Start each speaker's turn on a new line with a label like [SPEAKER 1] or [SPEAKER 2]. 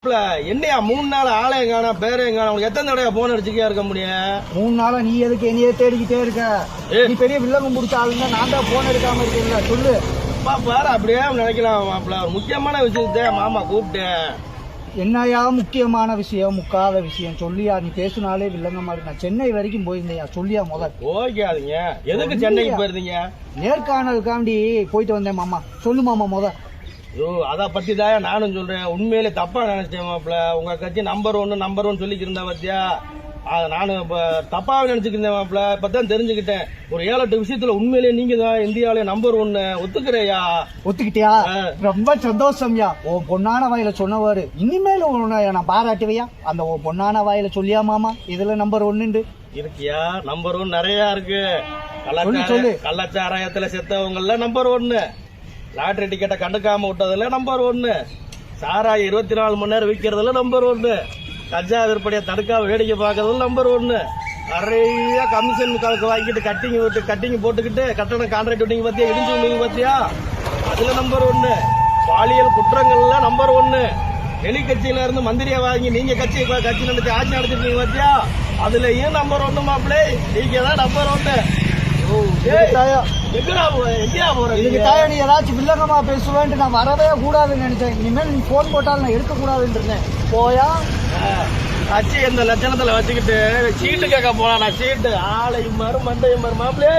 [SPEAKER 1] என்னையா 3 நாள் ஆலயம் காண பேரையும் காண உங்களுக்கு எத்தனை தடவை போன் அடிச்சுக்கே இருக்க முடியும்?
[SPEAKER 2] 3 நாளா நீ எதுக்கு என்னையே தேடிக்கிட்டே இருக்க? நீ பெரிய வில்லங்கம் முடிச்ச ஆளுங்க, நான் தான் போன் எடுக்காம இருக்கீங்களா? சொல்லு
[SPEAKER 1] பாரு. அப்படியே நினைக்கலாம் மாப்பிள்ள. ஒரு முக்கியமான விஷயத்த மாமா கூப்பிட்டேன்.
[SPEAKER 2] என்னையா முக்கியமான விஷயம், முக்காத விஷயம் சொல்லியா? நீ பேசுனாலே வில்லங்கமா இருக்கு. நான் சென்னை வரைக்கும் போயிருந்தேயா, சொல்லியா முதல்.
[SPEAKER 1] ஓகேங்க, எதுக்கு சென்னைக்கு போயிருந்தீங்க?
[SPEAKER 2] நேர்காணலுக்காண்டி போயிட்டு வந்தேன் மாமா. சொல்லு மாமா முதல்.
[SPEAKER 1] அத பத்தி தான் நானும் சொல்றேன். உண்மையிலே தப்பா நினைச்சேன் மாப்பிள்ள. உங்க கட்சி நம்பர் 1 சொல்லிக்கிருந்தா பத்தியா, நானும் இப்ப தப்பாவே நினைச்சுக்கிருந்தேன் மாப்பிள்ள. இப்பதான் தெரிஞ்சுக்கிட்டேன். ஒரு 7-8 விஷயத்துல உண்மையிலேயே நீங்க தான் இந்தியாவிலே நம்பர் 1. ஒத்துக்கிறையா?
[SPEAKER 2] ஒத்துக்கிட்டியா? ரொம்ப சந்தோஷம்யா. உன் பொண்ணான வாயில சொன்னவாரு இனிமேல உன்னை நான் பாராட்டுவையா? அந்த உன் பொண்ணான வாயில சொல்லியா மாமா இதுல நம்பர் 1
[SPEAKER 1] இருக்கியா? நம்பர் 1 நிறைய இருக்கு.
[SPEAKER 2] சொல்லு.
[SPEAKER 1] கள்ளச்சாராயத்துல செத்தவங்கல நம்பர் 1, லாட்டரி டிக்கெட்டை கண்டுக்காம விட்டதுல நம்பர் 1, சாராய் 24 மணி நேரம் விற்கிறதுல நம்பர் 1, கஜா விற்பனையை தடுக்காம வேடிக்கை பார்க்கறதுல நம்பர் 1, நிறைய கமிஷன் வாங்கிட்டு கட்டிங் போட்டுக்கிட்டு கட்டணம் கான்ட்ராக்ட் விட்டிங்க பாத்தியா, இடிஞ்சு விழுங்க பாத்தியா, அதுல நம்பர் 1, பாலியல் குற்றங்கள்ல நம்பர் 1, வெளி கட்சியில இருந்து மந்திரியா வாங்கி நீங்க கட்சி நடத்தி ஆட்சி நடத்திருக்கீங்க பாத்தியா, அதுலயும் நம்பர் 1 மாப்பிள்ளை. நீங்க தான் நம்பர் 1.
[SPEAKER 2] இதுக்கு தாயா நீ ஏதாச்சும் வில்லங்கமா பேசுவேன்ட்டு நான் வரவே கூடாதுன்னு நினைச்சேன். இனிமேல் நீ போன் போட்டாலும் நான் எடுக்க கூடாதுன்னு இருந்தேன். போயா
[SPEAKER 1] கட்சி எந்த லட்சணத்துல வச்சுக்கிட்டு சீட்டு கேட்க போலாம். நான் சீட்டு ஆளையும் மாறு மண்டையும் மாறு மாப்பிள்ளை.